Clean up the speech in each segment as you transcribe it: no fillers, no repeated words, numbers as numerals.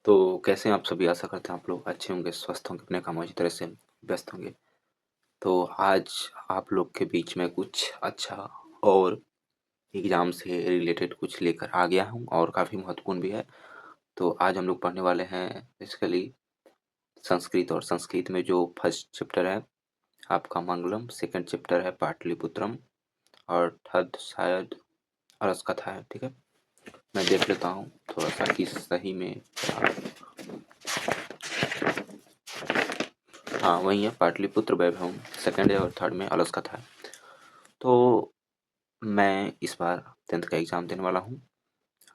तो कैसे हैं आप सभी? आशा करते हैं आप लोग अच्छे होंगे, स्वस्थ होंगे, अपने कामों की तरह से व्यस्त होंगे। तो आज आप लोग के बीच में कुछ अच्छा और एग्ज़ाम से रिलेटेड कुछ लेकर आ गया हूँ और काफ़ी महत्वपूर्ण भी है। तो आज हम लोग पढ़ने वाले हैं बेसिकली संस्कृत, और संस्कृत में जो फर्स्ट चैप्टर है आपका मंगलम, सेकंड चैप्टर है पाटलिपुत्रम और थर्ड शायद अरस कथा है। ठीक है, मैं देख लेता हूँ थोड़ा-सा कि सही में हाँ, वही है पाटलिपुत्र वैभवम, सेकंड है और थर्ड में अलस कथा है। तो मैं इस बार 10th का एग्ज़ाम देने वाला हूँ।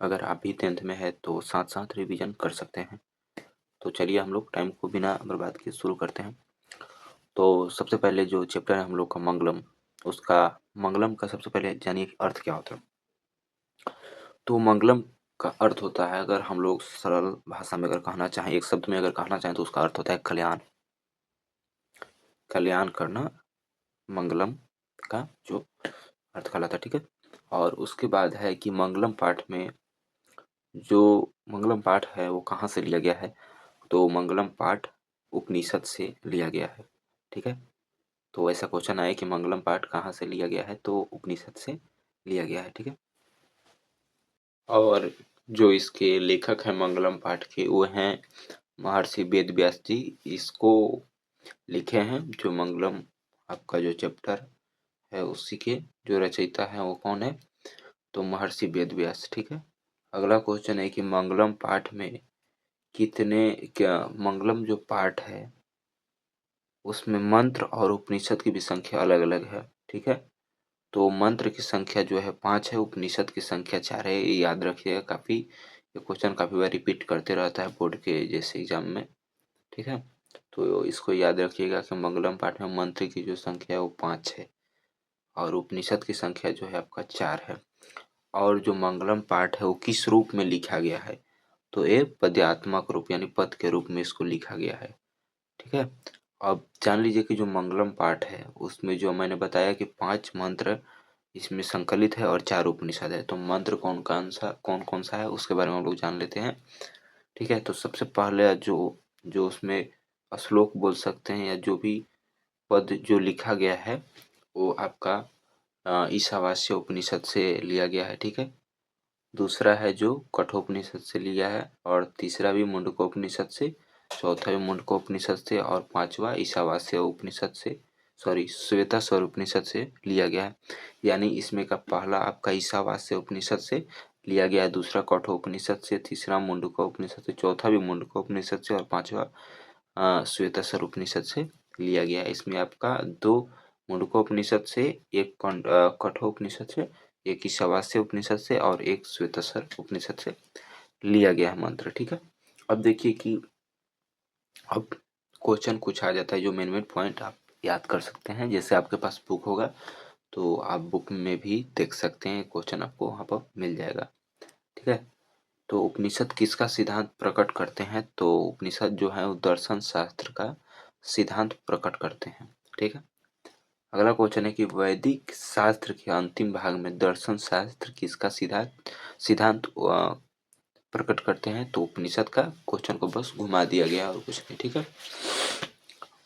अगर आप भी 10th में हैं तो साथ-साथ रिवीजन कर सकते हैं। तो चलिए हम लोग टाइम को बिना बर्बाद किए शुरू करते हैं। तो सबसे पहले जो चैप्टर है हम लोग का मंगलम, उसका मंगलम का सबसे पहले जानिए कि अर्थ क्या होता है। तो मंगलम का अर्थ होता है, अगर हम लोग सरल भाषा में अगर कहना चाहें, एक शब्द में अगर कहना चाहें तो उसका अर्थ होता है कल्याण। कल्याण करना मंगलम का जो अर्थ कहलाता है। ठीक है, और उसके बाद है कि मंगलम पाठ में जो मंगलम पाठ है वो कहाँ से लिया गया है, तो मंगलम पाठ उपनिषद से लिया गया है। ठीक है, तो ऐसा क्वेश्चन आया कि मंगलम पाठ कहाँ से लिया गया है, तो उपनिषद से लिया गया है। ठीक है, और जो इसके लेखक हैं मंगलम पाठ के वो हैं महर्षि वेद व्यास जी। इसको लिखे हैं जो मंगलम आपका जो चैप्टर है उसी के जो रचयिता है वो कौन है, तो महर्षि वेद व्यास। ठीक है, अगला क्वेश्चन है कि मंगलम पाठ में कितने क्या मंगलम जो पाठ है उसमें मंत्र और उपनिषद की भी संख्या अलग अलग है। ठीक है, तो मंत्र की संख्या जो है 5 है, उपनिषद की संख्या 4 है। ये याद रखिएगा, काफ़ी ये क्वेश्चन काफ़ी बार रिपीट करते रहता है बोर्ड के जैसे एग्जाम में। ठीक है, तो इसको याद रखिएगा कि मंगलम पाठ में मंत्र की जो संख्या है वो 5 है और उपनिषद की संख्या जो है आपका 4 है। और जो मंगलम पाठ है वो किस रूप में लिखा गया है, तो ये पद्यात्मक रूप यानी पद के रूप में इसको लिखा गया है। ठीक है, अब जान लीजिए कि जो मंगलम पाठ है उसमें जो मैंने बताया कि 5 मंत्र इसमें संकलित है और 4 उपनिषद है। तो मंत्र कौन कौन सा है उसके बारे में हम लोग जान लेते हैं। ठीक है, तो सबसे पहले जो जो उसमें श्लोक बोल सकते हैं या जो भी पद जो लिखा गया है वो आपका ईशावास्य उपनिषद से लिया गया है। ठीक है, दूसरा है जो कठोपनिषद से लिया है, और तीसरा भी मुंडकोपनिषद से, चौथा भी मुंडकोपनिषद से, और पांचवा ईशावास्य उपनिषद से, सॉरी श्वेताश्वर उपनिषद से लिया गया है। यानी इसमें का पहला आपका ईशावास्य उपनिषद से लिया गया है, दूसरा कठोपनिषद से, तीसरा मुंडकोपनिषद से, चौथा भी मुंडकोपनिषद से और पांचवा श्वेताश्वर उपनिषद से लिया गया है। इसमें आपका 2 मुंडकोपनिषद से, एक कठोपनिषद से, एक ईशावास्य उपनिषद से और एक श्वेताश्वर उपनिषद से लिया गया है मंत्र। ठीक है, अब देखिए कि अब क्वेश्चन कुछ आ जाता है जो मेन पॉइंट आप याद कर सकते हैं। जैसे आपके पास बुक होगा तो आप बुक में भी देख सकते हैं, क्वेश्चन आपको वहाँ पर मिल जाएगा। ठीक है, तो उपनिषद किसका सिद्धांत प्रकट करते हैं, तो उपनिषद जो है वो दर्शन शास्त्र का सिद्धांत प्रकट करते हैं। ठीक है, अगला क्वेश्चन है कि वैदिक शास्त्र के अंतिम भाग में दर्शन शास्त्र किसका सिद्धांत सिद्धांत प्रकट करते हैं, तो उपनिषद का। क्वेश्चन को बस घुमा दिया गया और कुछ नहीं। ठीक है,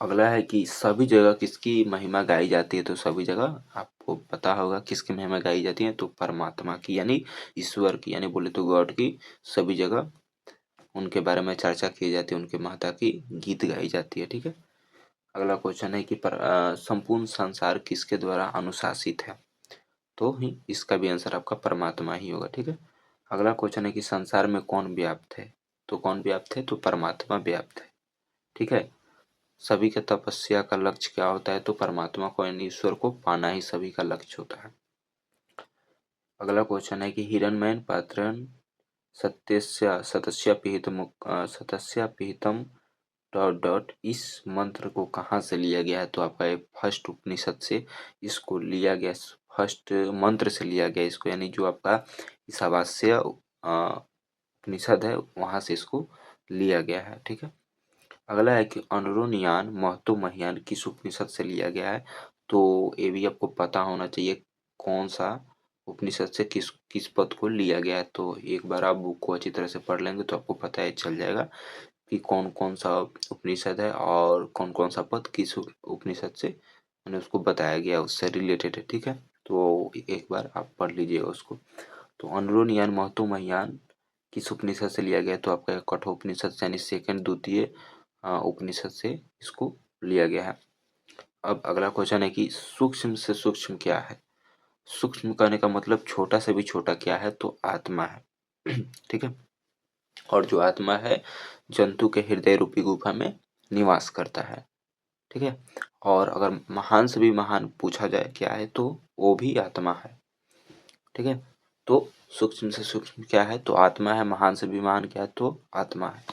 अगला है कि सभी जगह किसकी महिमा गाई जाती है, तो सभी जगह आपको पता होगा किसकी महिमा गाई जाती है, तो परमात्मा की यानी ईश्वर की, यानी बोले तो गॉड की। सभी जगह उनके बारे में चर्चा की जाती है, उनके महत्ता की गीत गाई जाती है। ठीक है, अगला क्वेश्चन है कि संपूर्ण संसार किसके द्वारा अनुशासित है, तो ही इसका भी आंसर आपका परमात्मा ही होगा। ठीक है, अगला क्वेश्चन है कि संसार में कौन व्याप्त है, तो कौन व्याप्त है, तो परमात्मा व्याप्त है। ठीक है, सभी के तपस्या का लक्ष्य क्या होता है, तो परमात्मा को यानी ईश्वर को पाना ही सभी का लक्ष्य होता है। अगला क्वेश्चन है कि हिरण्मयन पात्रन सतस्य पिहितम डॉट डॉट इस मंत्र को कहाँ से लिया गया है, तो आपका एक फर्स्ट उपनिषद से इसको लिया गया, फर्स्ट मंत्र से लिया गया इसको, यानी जो आपका ईशावास्य उपनिषद है वहाँ से इसको लिया गया है। ठीक है, अगला है कि अनुरूनियान महतो महियान किस उपनिषद से लिया गया है, तो ये भी आपको पता होना चाहिए कौन सा उपनिषद से किस किस पद को लिया गया है। तो एक बार आप बुक को अच्छी तरह से पढ़ लेंगे तो आपको पता है चल जाएगा कि कौन कौन सा उपनिषद है और कौन कौन सा पद किस उपनिषद से मैंने उसको बताया गया, उससे रिलेटेड है। ठीक है, तो एक बार आप पढ़ लीजिएगा उसको। तो अनुलोम यान महतो महायान किस उपनिषद से लिया गया, तो आपका कठोपनिषद यानी सेकंड द्वितीय उपनिषद से इसको लिया गया है। अब अगला क्वेश्चन है कि सूक्ष्म से सूक्ष्म क्या है। सूक्ष्म कहने का मतलब छोटा से भी छोटा क्या है, तो आत्मा है। ठीक है, और जो आत्मा है जंतु के हृदय रूपी गुफा में निवास करता है। ठीक है, और अगर महान से भी महान पूछा जाए क्या है, तो वो भी आत्मा है। ठीक है, तो सूक्ष्म से सूक्ष्म क्या है, तो आत्मा है। महान से भी महान क्या है, तो आत्मा है।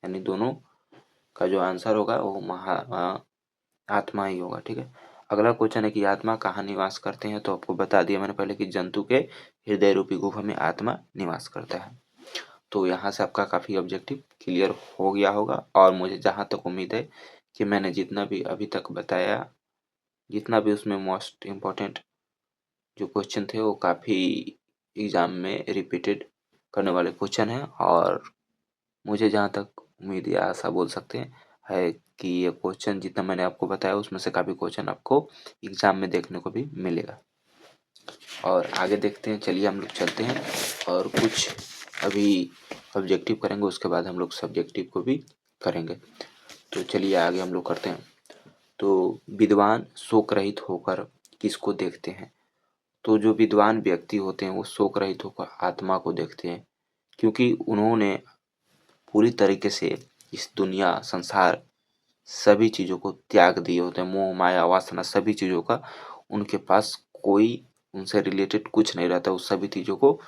यानी दोनों का जो आंसर होगा वो आत्मा ही होगा। ठीक है, अगला क्वेश्चन है कि आत्मा कहाँ निवास करते हैं, तो आपको बता दिया मैंने पहले कि जंतु के हृदय रूपी गुफा में आत्मा निवास करता है। तो यहाँ से आपका काफ़ी ऑब्जेक्टिव क्लियर हो गया होगा, और मुझे जहाँ तक उम्मीद है कि मैंने जितना भी अभी तक बताया, जितना भी उसमें मोस्ट इम्पोर्टेंट जो क्वेश्चन थे वो काफ़ी एग्ज़ाम में रिपीटेड करने वाले क्वेश्चन हैं, और मुझे जहाँ तक उम्मीद या आशा बोल सकते हैं है कि ये क्वेश्चन जितना मैंने आपको बताया उसमें से काफ़ी क्वेश्चन आपको एग्ज़ाम में देखने को भी मिलेगा। और आगे देखते हैं, चलिए हम लोग चलते हैं और कुछ अभी ऑब्जेक्टिव करेंगे, उसके बाद हम लोग सब्जेक्टिव को भी करेंगे। तो चलिए आगे हम लोग करते हैं। तो विद्वान शोक रहित होकर किसको देखते हैं, तो जो विद्वान व्यक्ति होते हैं वो शोक रहित होकर आत्मा को देखते हैं, क्योंकि उन्होंने पूरी तरीके से इस दुनिया संसार सभी चीज़ों को त्याग दिए होते हैं। मोह माया वासना सभी चीज़ों का उनके पास कोई उनसे रिलेटेड कुछ नहीं रहता, उस सभी चीज़ों को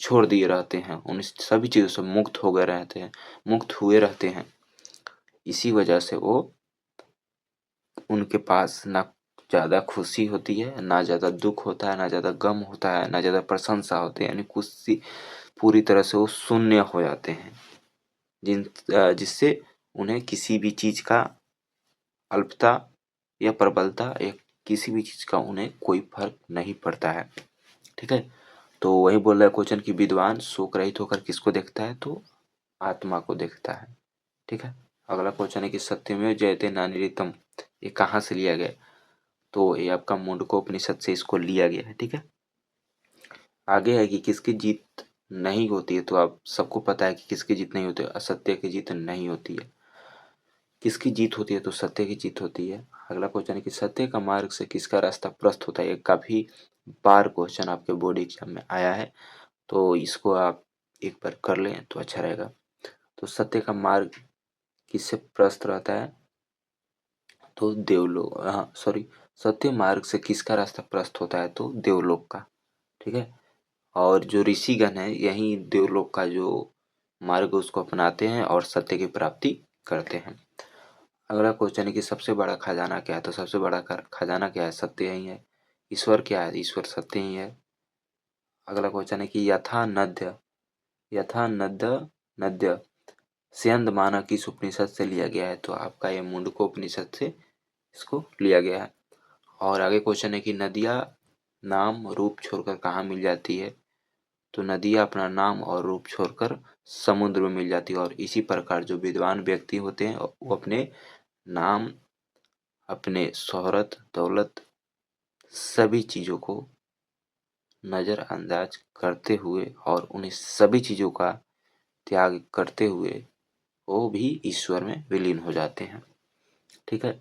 छोड़ दिए रहते हैं, उन सभी चीज़ों से मुक्त हो गए रहते हैं, मुक्त हुए रहते हैं। इसी वजह से वो उनके पास ना ज़्यादा खुशी होती है, ना ज़्यादा दुख होता है, ना ज़्यादा गम होता है, ना ज़्यादा प्रशंसा होती है, यानी खुशी पूरी तरह से वो शून्य हो जाते हैं, जिससे उन्हें किसी भी चीज़ का अल्पता या प्रबलता या किसी भी चीज़ का उन्हें कोई फर्क नहीं पड़ता है। ठीक है, तो वही बोल रहा है क्वेश्चन कि विद्वान शोक रहित होकर किसको देखता है, तो आत्मा को देखता है। ठीक है, अगला क्वेश्चन है कि सत्यमेव जयते नानिरितम ये कहाँ से लिया गया, तो ये आपका मुंडकोपनिषद से इसको लिया गया है। ठीक है, आगे है कि किसकी जीत नहीं होती है, तो आप सबको पता है कि किसकी जीत नहीं होती है, असत्य की जीत नहीं होती है। किसकी जीत होती है, तो सत्य की जीत होती है। अगला क्वेश्चन है कि सत्य का मार्ग से किसका रास्ता प्रस्त होता है, ये काफी बार क्वेश्चन आपके बोर्ड एग्जाम में आया है, तो इसको आप एक बार कर लें तो अच्छा रहेगा। तो सत्य का मार्ग किससे प्रस्त रहता है, तो देवलोक, हाँ सॉरी, सत्य मार्ग से किसका रास्ता प्रस्त होता है, तो देवलोक का। ठीक है, और जो ऋषिगण है यही देवलोक का जो मार्ग उसको अपनाते हैं और सत्य की प्राप्ति करते हैं। अगला क्वेश्चन है कि सबसे बड़ा खजाना क्या है, तो सबसे बड़ा खजाना क्या है, सत्य ही है। ईश्वर क्या है, ईश्वर सत्य ही है। अगला क्वेश्चन है कि यथा नद्य नद्य स्यंद माना किस उपनिषद से लिया गया है, तो आपका ये मुंडकोपनिषद से इसको लिया गया है। और आगे क्वेश्चन है कि नदियाँ नाम रूप छोड़कर कहाँ मिल जाती है, तो नदियाँ अपना नाम और रूप छोड़कर समुद्र में मिल जाती है। और इसी प्रकार जो विद्वान व्यक्ति होते हैं वो अपने नाम, अपने शोहरत दौलत सभी चीज़ों को नज़रअंदाज करते हुए और उन्हें सभी चीज़ों का त्याग करते हुए वो भी ईश्वर में विलीन हो जाते हैं। ठीक है,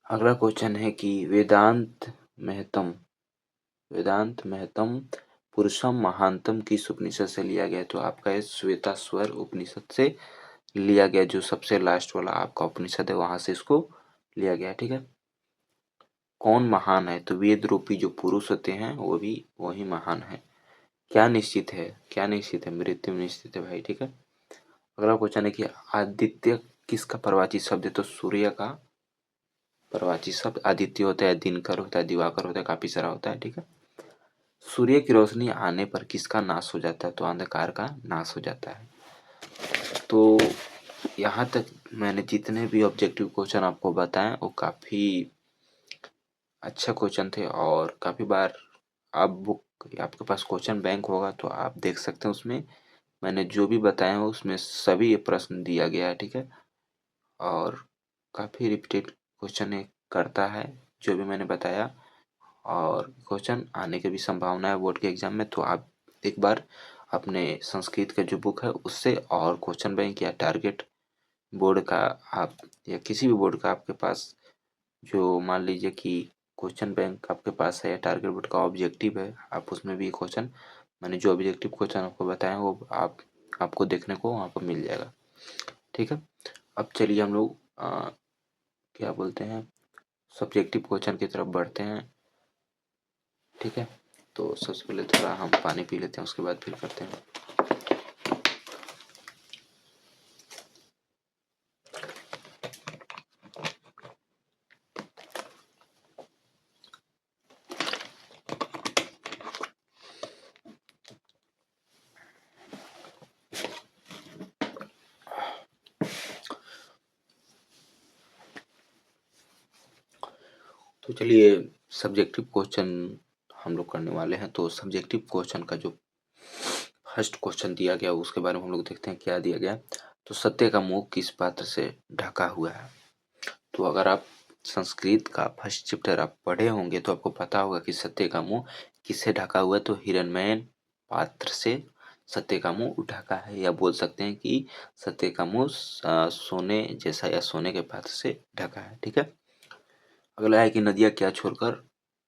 अगला क्वेश्चन है कि वेदांत महतम पुरुषम महानतम किस उपनिषद से लिया गया, तो आपका ये श्वेताश्वर उपनिषद से लिया गया, जो सबसे लास्ट वाला आपका उपनिषद है वहां से इसको लिया गया। ठीक है, कौन महान है, तो वेद रूपी जो पुरुष होते हैं वो भी वही महान है। क्या निश्चित है, क्या निश्चित है, मृत्यु निश्चित है भाई। ठीक है, अगला क्वेश्चन है कि आदित्य किसका प्रवाची शब्द है, तो सूर्य का प्रवाची शब्द आदित्य होता है, दिनकर होता है, दिवाकर होता है, काफी सारा होता है। ठीक है, सूर्य की रोशनी आने पर किसका नाश हो जाता है, तो अंधकार का नाश हो जाता है। तो यहाँ तक मैंने जितने भी ऑब्जेक्टिव क्वेश्चन आपको बताएं वो काफी अच्छा क्वेश्चन थे और काफ़ी बार आप बुक आपके पास क्वेश्चन बैंक होगा तो आप देख सकते हैं उसमें मैंने जो भी बताया है उसमें सभी ये प्रश्न दिया गया है, ठीक है। और काफ़ी रिपीटेड क्वेश्चन ये करता है जो भी मैंने बताया और क्वेश्चन आने की भी संभावना है बोर्ड के एग्जाम में। तो आप एक बार अपने संस्कृत का जो बुक है उससे और क्वेश्चन बैंक या टारगेट बोर्ड का आप या किसी भी बोर्ड का आपके पास जो मान लीजिए कि क्वेश्चन बैंक आपके पास है या टारगेट बोर्ड का ऑब्जेक्टिव है, आप उसमें भी क्वेश्चन मैंने जो ऑब्जेक्टिव क्वेश्चन आपको बताया वो आपको देखने को वहाँ पर मिल जाएगा, ठीक है। अब चलिए हम लोग क्या बोलते हैं सब्जेक्टिव क्वेश्चन की तरफ बढ़ते हैं, ठीक है। तो सबसे पहले थोड़ा हम पानी पी लेते हैं उसके बाद फिर करते हैं। तो चलिए सब्जेक्टिव क्वेश्चन हम लोग करने वाले हैं। तो सब्जेक्टिव क्वेश्चन का जो फर्स्ट क्वेश्चन दिया गया उसके बारे में हम लोग देखते हैं क्या दिया गया। तो सत्य का मुंह किस पात्र से ढका हुआ है। तो अगर आप संस्कृत का फर्स्ट चैप्टर आप पढ़े होंगे तो आपको पता होगा कि सत्य का मुंह किससे ढका हुआ है। तो हिरण्मय पात्र से सत्य का मुंह ढका है, या बोल सकते हैं कि सत्य का मुंह सोने जैसा या सोने के पात्र से ढका है, ठीक है। अगला है कि नदियाँ क्या छोड़कर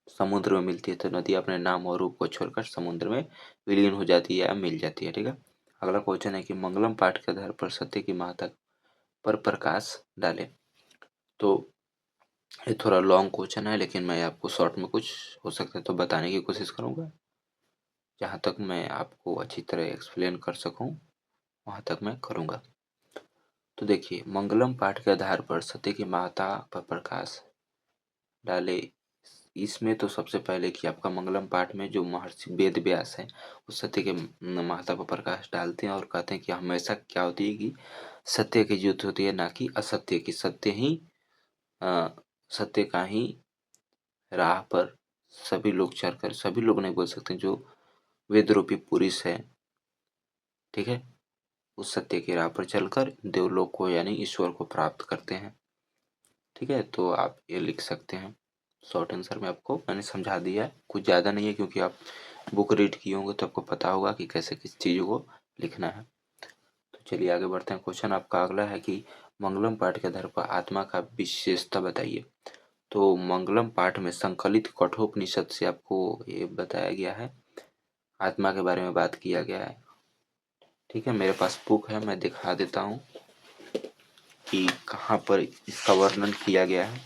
समुद्र में मिलती है। तो नदी अपने नाम और रूप को छोड़कर समुद्र में विलीन हो जाती है या मिल जाती है, ठीक है। अगला क्वेश्चन है कि मंगलम पाठ के आधार पर सत्य की महत्ता पर प्रकाश डाले। तो ये थोड़ा लॉन्ग क्वेश्चन है लेकिन मैं आपको शॉर्ट में कुछ हो सकता है तो बताने की कोशिश करूंगा। जहाँ तक मैं आपको अच्छी तरह एक्सप्लेन कर सकूं वहाँ तक मैं करूंगा। तो देखिए मंगलम पाठ के आधार पर सत्य की महत्ता पर प्रकाश डाले। इसमें तो सबसे पहले कि आपका मंगलम पाठ में जो महर्षि वेद व्यास है वो सत्य के महत्ता पर प्रकाश डालते हैं और कहते हैं कि हमेशा क्या होती है कि सत्य की जीत होती है, ना कि असत्य की। सत्य ही अ, सत्य का ही राह पर सभी लोग चलकर, सभी लोग नहीं बोल सकते, जो वेद रूपी पुरुष है, ठीक है, उस सत्य की राह पर चलकर देवलोक को यानी ईश्वर को प्राप्त करते हैं, ठीक है। तो आप ये लिख सकते हैं। शॉर्ट आंसर में आपको मैंने समझा दिया है, कुछ ज़्यादा नहीं है क्योंकि आप बुक रीड किए होंगे तो आपको पता होगा कि कैसे किस चीज़ को लिखना है। तो चलिए आगे बढ़ते हैं। क्वेश्चन आपका अगला है कि मंगलम पाठ के आधार पर आत्मा का विशेषता बताइए। तो मंगलम पाठ में संकलित कठोपनिषद से आपको ये बताया गया है, आत्मा के बारे में बात किया गया है, ठीक है। मेरे पास बुक है, मैं दिखा देता हूँ कि कहाँ पर इसका वर्णन किया गया है।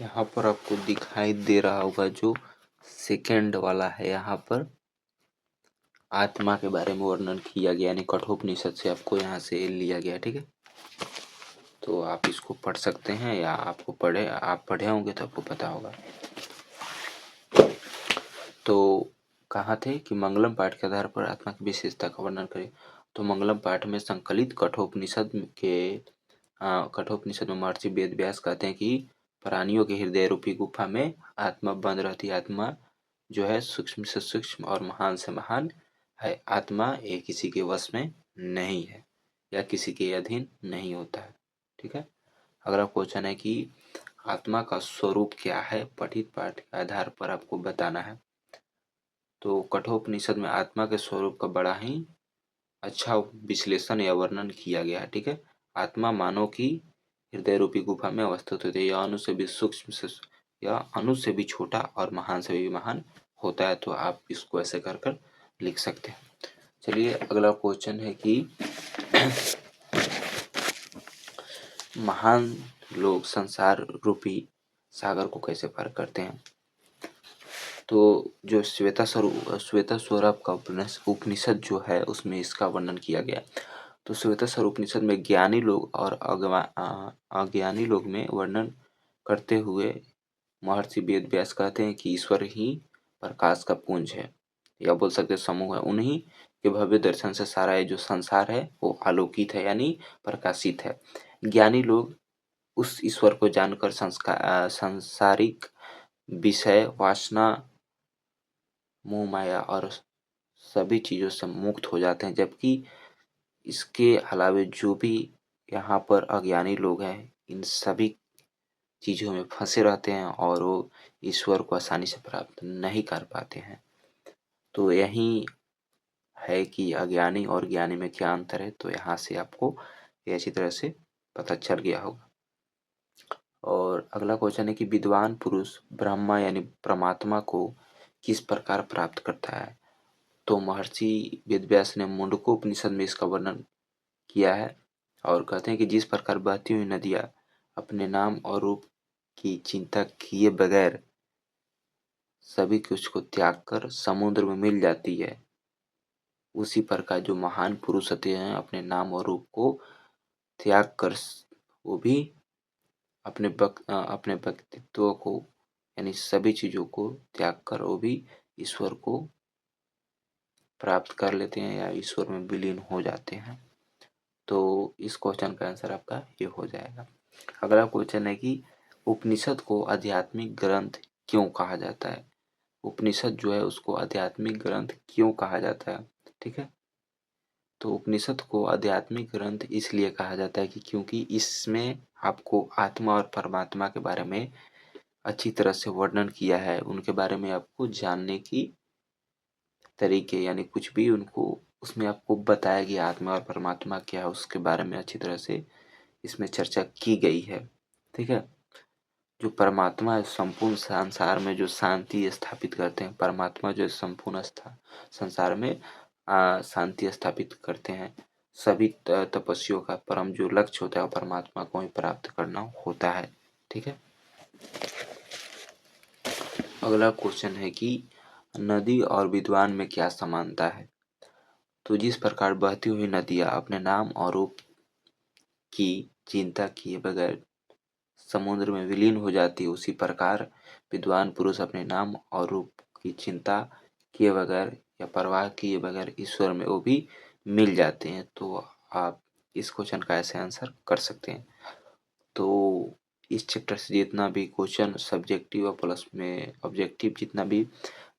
यहाँ पर आपको दिखाई दे रहा होगा जो सेकंड वाला है, यहाँ पर आत्मा के बारे में वर्णन किया गया यानी कठोपनिषद से आपको यहाँ से लिया गया, ठीक है। तो आप इसको पढ़ सकते हैं या आप पढ़े होंगे तो आपको पता होगा। तो कहाँ थे कि मंगलम पाठ के आधार पर आत्मा की विशेषता का वर्णन करें। तो मंगलम पाठ में संकलित कठोपनिषद में महर्षि वेद व्यास कहते हैं कि प्राणियों के हृदय रूपी गुफा में आत्मा बंद रहती है। आत्मा जो है सूक्ष्म से सूक्ष्म और महान से महान है। आत्मा ये किसी के वश में नहीं है या किसी के अधीन नहीं होता है, ठीक है। अगला क्वेश्चन है कि आत्मा का स्वरूप क्या है, पठित पाठ के आधार पर आपको बताना है। तो कठोपनिषद में आत्मा के स्वरूप का बड़ा ही अच्छा विश्लेषण या वर्णन किया गया है, ठीक है। आत्मा मानव की हृदय रूपी गुफा में अवस्थित होती है। यह अणु से भी सूक्ष्म से यह अणु से भी छोटा और महान से भी महान होता है। तो आप इसको ऐसे कर कर लिख सकते हैं। चलिए अगला क्वेश्चन है कि महान लोग संसार रूपी सागर को कैसे पार करते हैं। तो जो श्वेता स्वरूप का उपनिषद जो है उसमें इसका वर्णन किया गया। तो श्वेता उपनिषद में ज्ञानी लोग और अज्ञानी लोग में वर्णन करते हुए महर्षि वेद व्यास कहते हैं कि ईश्वर ही प्रकाश का पुंज है, या बोल सकते समूह है। उन्हीं के भव्य दर्शन से सारा ये जो संसार है वो आलोकित है, यानी प्रकाशित है। ज्ञानी लोग उस ईश्वर को जानकर सांसारिक विषय वासना, मोह माया और सभी चीज़ों से मुक्त हो जाते हैं, जबकि इसके अलावे जो भी यहाँ पर अज्ञानी लोग हैं, इन सभी चीज़ों में फंसे रहते हैं और वो ईश्वर को आसानी से प्राप्त नहीं कर पाते हैं। तो यही है कि अज्ञानी और ज्ञानी में क्या अंतर है, तो यहाँ से आपको ये अच्छी तरह से पता चल गया होगा। और अगला क्वेश्चन है कि विद्वान पुरुष ब्रह्मा यानी परमात्मा को किस प्रकार प्राप्त करता है। तो महर्षि वेदव्यास ने मुंडकोपनिषद में इसका वर्णन किया है और कहते हैं कि जिस प्रकार बहती हुई नदियाँ अपने नाम और रूप की चिंता किए बगैर सभी कुछ को त्याग कर समुद्र में मिल जाती है, उसी प्रकार जो महान पुरुष होते हैं अपने नाम और रूप को त्याग कर वो भी अपने व्यक्तित्व को यानी सभी चीज़ों को त्याग कर वो भी ईश्वर को प्राप्त कर लेते हैं या ईश्वर में विलीन हो जाते हैं। तो इस क्वेश्चन का आंसर आपका ये हो जाएगा। अगला क्वेश्चन है कि उपनिषद को आध्यात्मिक ग्रंथ क्यों कहा जाता है। उपनिषद जो है उसको आध्यात्मिक ग्रंथ क्यों कहा जाता है, ठीक है। तो उपनिषद को आध्यात्मिक ग्रंथ इसलिए कहा जाता है कि क्योंकि इसमें आपको आत्मा और परमात्मा के बारे में अच्छी तरह से वर्णन किया है, उनके बारे में आपको जानने की तरीके यानी कुछ भी उनको उसमें आपको बताया गया आत्मा और परमात्मा क्या है उसके बारे में अच्छी तरह से इसमें चर्चा की गई है, ठीक है। जो परमात्मा है संपूर्ण संसार में जो शांति स्थापित करते हैं, परमात्मा जो संपूर्ण संसार में शांति स्थापित करते हैं। सभी तपस्वियों का परम जो लक्ष्य होता है वो परमात्मा को ही प्राप्त करना होता है, ठीक है। अगला क्वेश्चन है कि नदी और विद्वान में क्या समानता है। तो जिस प्रकार बहती हुई नदियाँ अपने नाम और रूप की चिंता किए बगैर समुद्र में विलीन हो जाती है, उसी प्रकार विद्वान पुरुष अपने नाम और रूप की चिंता किए बगैर या परवाह किए बगैर ईश्वर में वो भी मिल जाते हैं। तो आप इस क्वेश्चन का ऐसे आंसर कर सकते हैं। तो इस चैप्टर से जितना भी क्वेश्चन सब्जेक्टिव और प्लस में ऑब्जेक्टिव जितना भी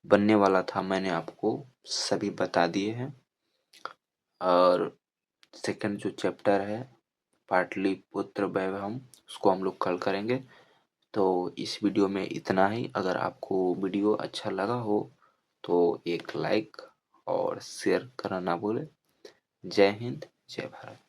बनने वाला था मैंने आपको सभी बता दिए हैं। और सेकंड जो चैप्टर है पाटलिपुत्र वैभवम उसको हम लोग कल करेंगे। तो इस वीडियो में इतना ही। अगर आपको वीडियो अच्छा लगा हो तो एक लाइक और शेयर करना ना भूलें। जय हिंद, जय भारत।